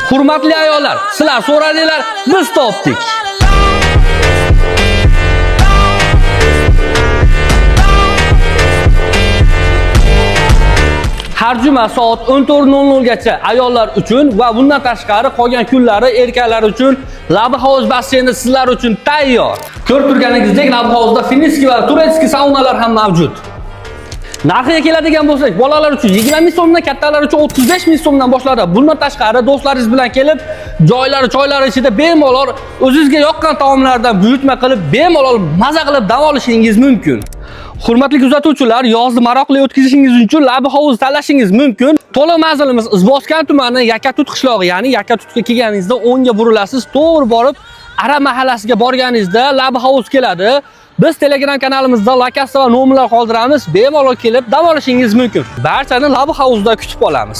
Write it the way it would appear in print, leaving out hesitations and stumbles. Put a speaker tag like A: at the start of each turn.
A: Hurmatli ayollar, sizlar so'radinglar, biz topdik. Har juma soat 14:00 gacha ayollar uchun va bundan tashqari qolgan kunlari erkaklar uchun Lab House basseyni sizlar uchun tayyor. Ko'rib turganingizdek, Lab House'da finniskiy va turetskiy saunalar ham mavjud. Narxiga keladigan bo'lsak, bolalar uchun 20 ming so'mdan, kattalar uchun 35 ming so'mdan boshlanadi. Bundan tashqari do'stlaringiz bilan kelib, joylari, choylari ichida bemalol o'zingizga yoqqan taomlardan buyurtma qilib, bemalol maza qilib dam olishingiz mumkin. Hurmatli kuzatuvchilar, yozni maroqli o'tkazishingiz uchun Lab House tanlashingiz mumkin. To'liq manzilimiz Izboskan tumani Yakatut qishlog'i, ya'ni Yakatutga kelganingizda o'ngga burilasiz, to'g'ri borib Arab mahallasiga borganingizda Lab House keladi. Biz Telegram kanalimizda lokatsiya va nomerlar qoldiramiz. Bemalol kelib dam olishingiz mumkin. Barchani Lab House'da kutib qolamiz.